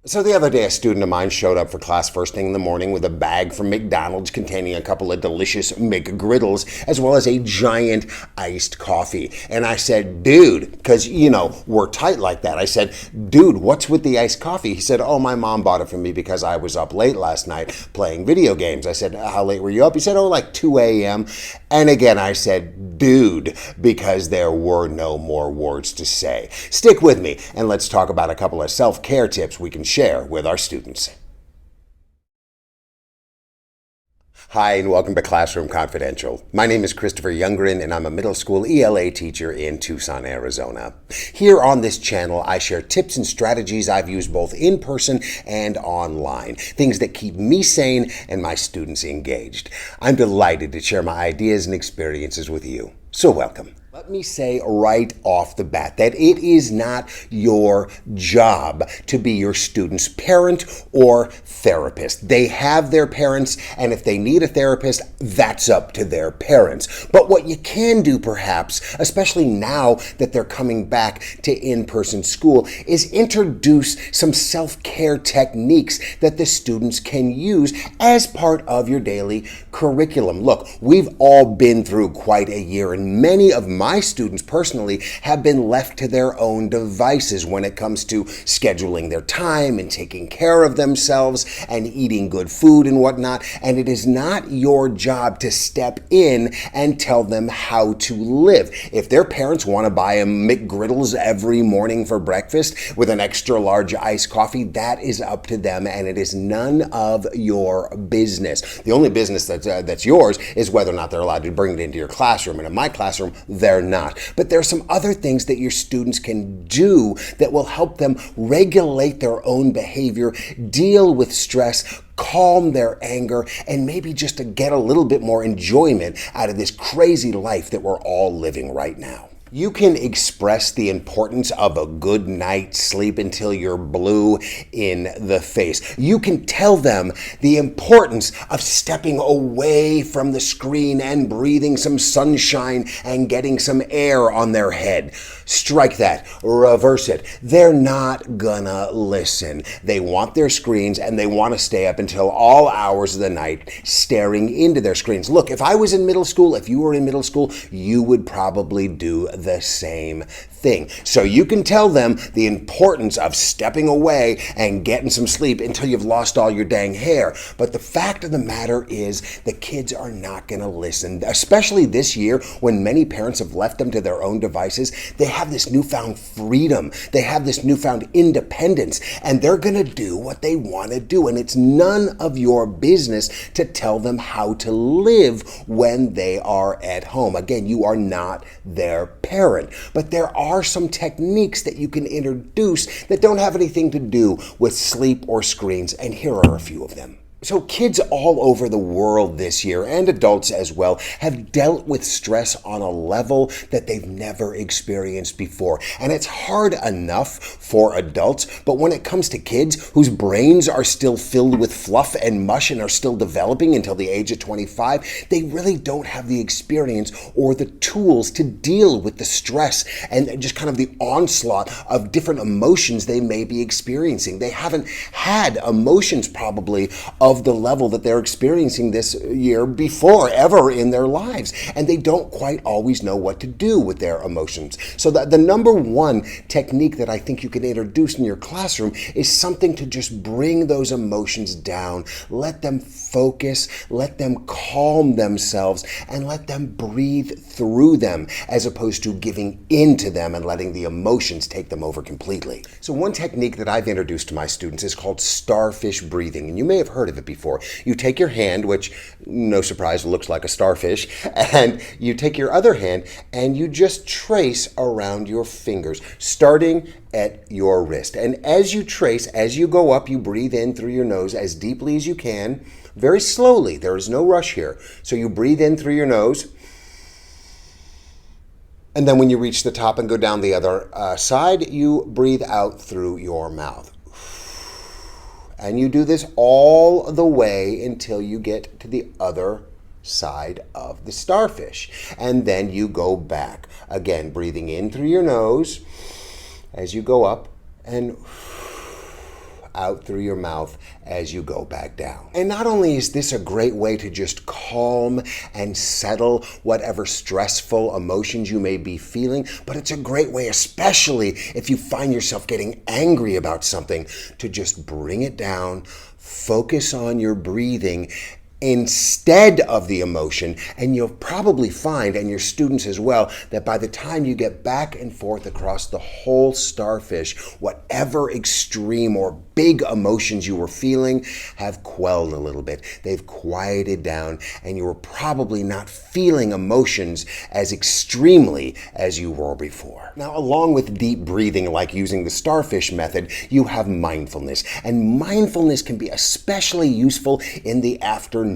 So the other day, a student of mine showed up for class first thing in the morning with a bag from McDonald's containing a couple of delicious McGriddles, as well as a giant iced coffee. And I said, dude, because, we're tight like that. I said, dude, what's with the iced coffee? He said, oh, my mom bought it for me because I was up late last night playing video games. I said, how late were you up? He said, oh, like 2 a.m. And again, I said, dude, because there were no more words to say. Stick with me, and let's talk about a couple of self-care tips we can share with our students. Hi, and welcome to Classroom Confidential. My name is Christopher Youngren, and I'm a middle school ELA teacher in Tucson, Arizona. Here on this channel, I share tips and strategies I've used both in person and online, things that keep me sane and my students engaged. I'm delighted to share my ideas and experiences with you. So welcome. Let me say right off the bat that it is not your job to be your student's parent or therapist. They have their parents, and if they need a therapist, that's up to their parents. But what you can do, perhaps, especially now that they're coming back to in-person school, is introduce some self-care techniques that the students can use as part of your daily curriculum. Look, we've all been through quite a year, and many of my students personally have been left to their own devices when it comes to scheduling their time and taking care of themselves and eating good food and whatnot. And it is not your job to step in and tell them how to live. If their parents want to buy them McGriddles every morning for breakfast with an extra large iced coffee, that is up to them, and it is none of your business. The only business that's yours is whether or not they're allowed to bring it into your classroom. And in my classroom, they're not. But there are some other things that your students can do that will help them regulate their own behavior, deal with stress, calm their anger, and maybe just to get a little bit more enjoyment out of this crazy life that we're all living right now. You can express the importance of a good night's sleep until you're blue in the face. You can tell them the importance of stepping away from the screen and breathing some sunshine and getting some air on their head. Strike that, reverse it. They're not gonna listen. They want their screens, and they want to stay up until all hours of the night staring into their screens. Look, if I was in middle school, if you were in middle school, you would probably do the same thing. So you can tell them the importance of stepping away and getting some sleep until you've lost all your dang hair. But the fact of the matter is the kids are not going to listen, especially this year when many parents have left them to their own devices. They have this newfound freedom. They have this newfound independence, and they're going to do what they want to do. And it's none of your business to tell them how to live when they are at home. Again, you are not their parent. But there are some techniques that you can introduce that don't have anything to do with sleep or screens, and here are a few of them. So kids all over the world this year, and adults as well, have dealt with stress on a level that they've never experienced before. And it's hard enough for adults, but when it comes to kids whose brains are still filled with fluff and mush and are still developing until the age of 25, they really don't have the experience or the tools to deal with the stress and just kind of the onslaught of different emotions they may be experiencing. They haven't had emotions probably of the level that they're experiencing this year before ever in their lives. And they don't quite always know what to do with their emotions. So the number one technique that I think you can introduce in your classroom is something to just bring those emotions down, let them focus, let them calm themselves, and let them breathe through them, as opposed to giving into them and letting the emotions take them over completely. So one technique that I've introduced to my students is called starfish breathing, and you may have heard of it before. You take your hand, which, no surprise, looks like a starfish, and you take your other hand and you just trace around your fingers, starting at your wrist. And as you trace, as you go up, you breathe in through your nose as deeply as you can, very slowly. There is no rush here. So you breathe in through your nose, and then when you reach the top and go down the other side, you breathe out through your mouth. And you do this all the way until you get to the other side of the starfish. And then you go back. Again, breathing in through your nose as you go up, and out through your mouth as you go back down. And not only is this a great way to just calm and settle whatever stressful emotions you may be feeling, but it's a great way, especially if you find yourself getting angry about something, to just bring it down, focus on your breathing instead of the emotion, and you'll probably find, and your students as well, that by the time you get back and forth across the whole starfish, whatever extreme or big emotions you were feeling have quelled a little bit. They've quieted down, and you were probably not feeling emotions as extremely as you were before. Now, along with deep breathing, like using the starfish method, you have mindfulness, and mindfulness can be especially useful in the afternoons,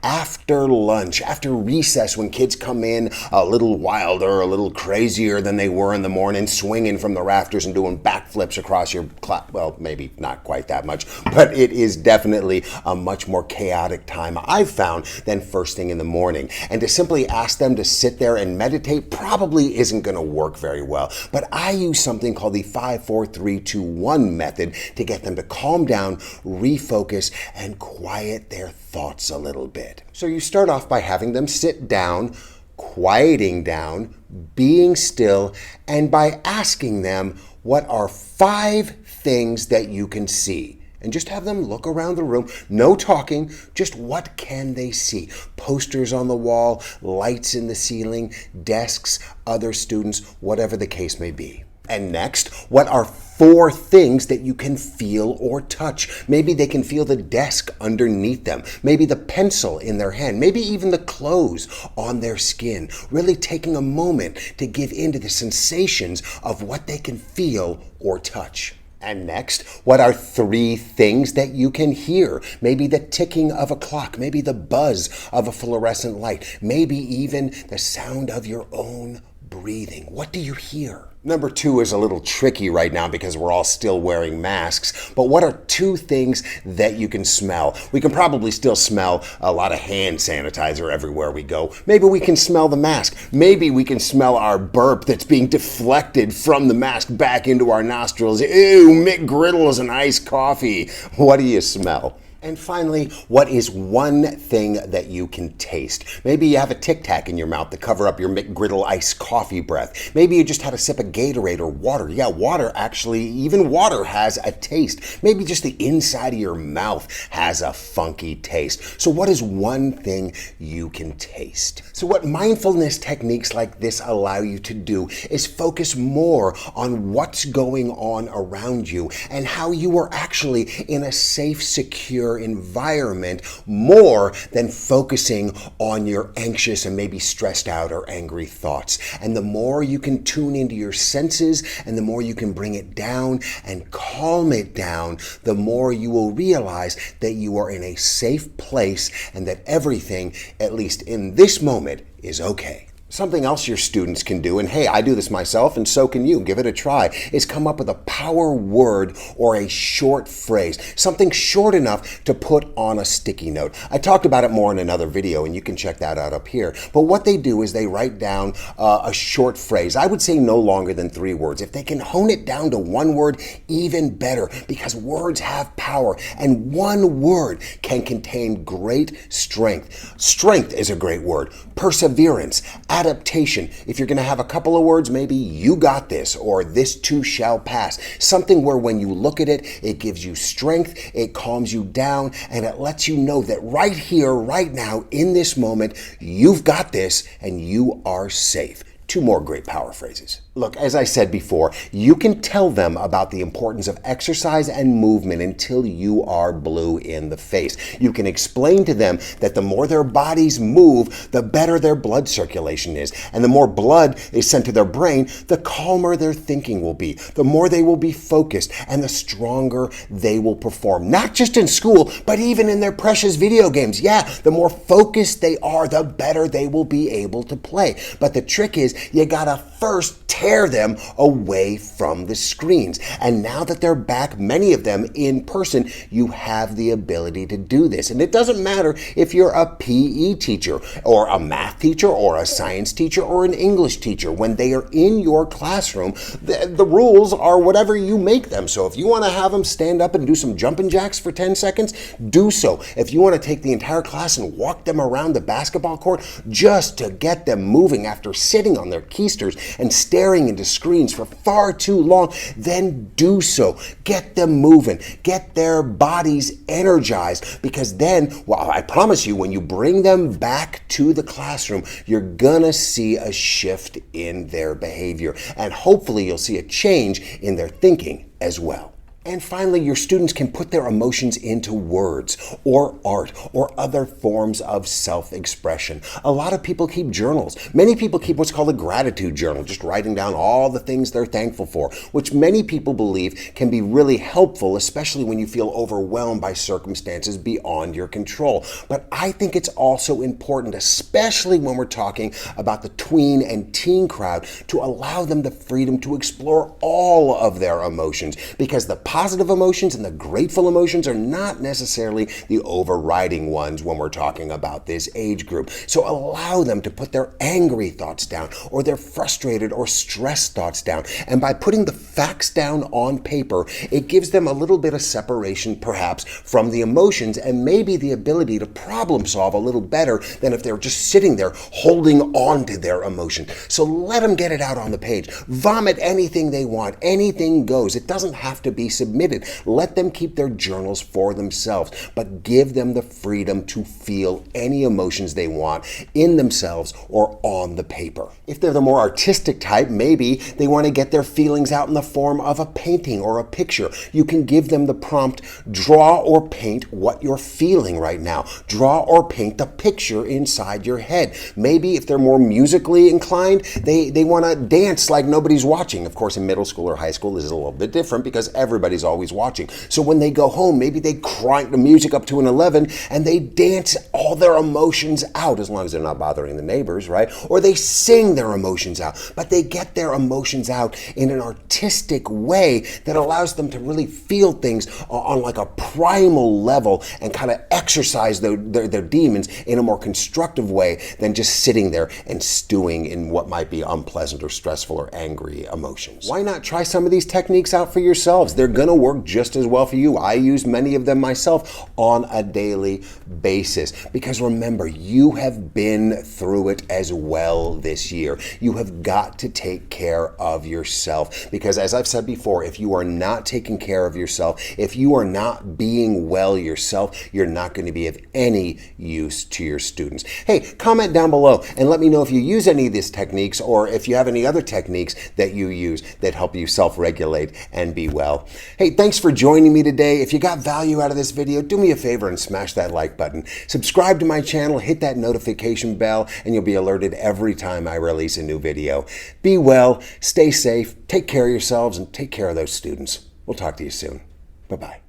after lunch, after recess, when kids come in a little wilder, a little crazier than they were in the morning, swinging from the rafters and doing backflips across your class. Well, maybe not quite that much, but it is definitely a much more chaotic time, I've found, than first thing in the morning. And to simply ask them to sit there and meditate probably isn't going to work very well. But I use something called the 5-4-3-2-1 method to get them to calm down, refocus, and quiet their thoughts a little bit. So you start off by having them sit down, quieting down, being still, and by asking them, what are 5 things that you can see? And just have them look around the room, no talking, just what can they see? Posters on the wall, lights in the ceiling, desks, other students, whatever the case may be. And next, what are 4 things that you can feel or touch? Maybe they can feel the desk underneath them, maybe the pencil in their hand, maybe even the clothes on their skin. Really taking a moment to give in to the sensations of what they can feel or touch. And next, what are 3 things that you can hear? Maybe the ticking of a clock, maybe the buzz of a fluorescent light, maybe even the sound of your own breathing. What do you hear? Number 2 is a little tricky right now because we're all still wearing masks, but what are 2 things that you can smell? We can probably still smell a lot of hand sanitizer everywhere we go. Maybe we can smell the mask. Maybe we can smell our burp that's being deflected from the mask back into our nostrils. Ew, McGriddles and iced coffee. What do you smell? And finally, what is 1 thing that you can taste? Maybe you have a Tic Tac in your mouth to cover up your McGriddle iced coffee breath. Maybe you just had a sip of Gatorade or water. Yeah, water actually, even water has a taste. Maybe just the inside of your mouth has a funky taste. So what is 1 thing you can taste? So what mindfulness techniques like this allow you to do is focus more on what's going on around you and how you are actually in a safe, secure environment, more than focusing on your anxious and maybe stressed out or angry thoughts. And the more you can tune into your senses and the more you can bring it down and calm it down, the more you will realize that you are in a safe place and that everything, at least in this moment, is okay. Something else your students can do, and hey, I do this myself and so can you, give it a try, is come up with a power word or a short phrase, something short enough to put on a sticky note. I talked about it more in another video and you can check that out up here. But what they do is they write down a short phrase. I would say no longer than 3 words. If they can hone it down to 1 word, even better, because words have power and 1 word can contain great strength. Strength is a great word. Perseverance, adaptation. If you're going to have a couple of words, maybe you got this or this too shall pass. Something where when you look at it, it gives you strength, it calms you down, and it lets you know that right here, right now, in this moment, you've got this and you are safe. 2 more great power phrases. Look, as I said before, you can tell them about the importance of exercise and movement until you are blue in the face. You can explain to them that the more their bodies move, the better their blood circulation is. And the more blood is sent to their brain, the calmer their thinking will be, the more they will be focused, and the stronger they will perform. Not just in school, but even in their precious video games. Yeah, the more focused they are, the better they will be able to play. But the trick is, you gotta first tear scare them away from the screens. And now that they're back, many of them in person, you have the ability to do this. And it doesn't matter if you're a PE teacher or a math teacher or a science teacher or an English teacher. When they are in your classroom, the rules are whatever you make them. So if you want to have them stand up and do some jumping jacks for 10 seconds, do so. If you want to take the entire class and walk them around the basketball court just to get them moving after sitting on their keisters and staring into screens for far too long, then do so. Get them moving. Get their bodies energized, because then, well, I promise you, when you bring them back to the classroom, you're gonna see a shift in their behavior, and hopefully you'll see a change in their thinking as well. And finally, your students can put their emotions into words or art or other forms of self-expression. A lot of people keep journals. Many people keep what's called a gratitude journal, just writing down all the things they're thankful for, which many people believe can be really helpful, especially when you feel overwhelmed by circumstances beyond your control. But I think it's also important, especially when we're talking about the tween and teen crowd, to allow them the freedom to explore all of their emotions, because the positive emotions and the grateful emotions are not necessarily the overriding ones when we're talking about this age group. So allow them to put their angry thoughts down or their frustrated or stressed thoughts down. And by putting the facts down on paper, it gives them a little bit of separation perhaps from the emotions, and maybe the ability to problem solve a little better than if they're just sitting there holding on to their emotion. So let them get it out on the page. Vomit anything they want. Anything goes. It doesn't have to be submitted. Let them keep their journals for themselves, but give them the freedom to feel any emotions they want in themselves or on the paper. If they're the more artistic type, maybe they want to get their feelings out in the form of a painting or a picture. You can give them the prompt, draw or paint what you're feeling right now. Draw or paint the picture inside your head. Maybe if they're more musically inclined, they want to dance like nobody's watching. Of course, in middle school or high school, this is a little bit different because everybody's always watching. So when they go home, maybe they crank the music up to an 11 and they dance all their emotions out, as long as they're not bothering the neighbors, right? Or they sing their emotions out, but they get their emotions out in an artistic way that allows them to really feel things on like a primal level and kind of exercise their demons in a more constructive way than just sitting there and stewing in what might be unpleasant or stressful or angry emotions. Why not try some of these techniques out for yourselves? They're going to work just as well for you. I use many of them myself on a daily basis, because remember, you have been through it as well this year. You have got to take care of yourself, because as I've said before, if you are not taking care of yourself, if you are not being well yourself, you're not going to be of any use to your students. Hey, comment down below and let me know if you use any of these techniques, or if you have any other techniques that you use that help you self-regulate and be well. Hey, thanks for joining me today. If you got value out of this video, do me a favor and smash that like button. Subscribe to my channel, hit that notification bell, and you'll be alerted every time I release a new video. Be well, stay safe, take care of yourselves, and take care of those students. We'll talk to you soon. Bye-bye.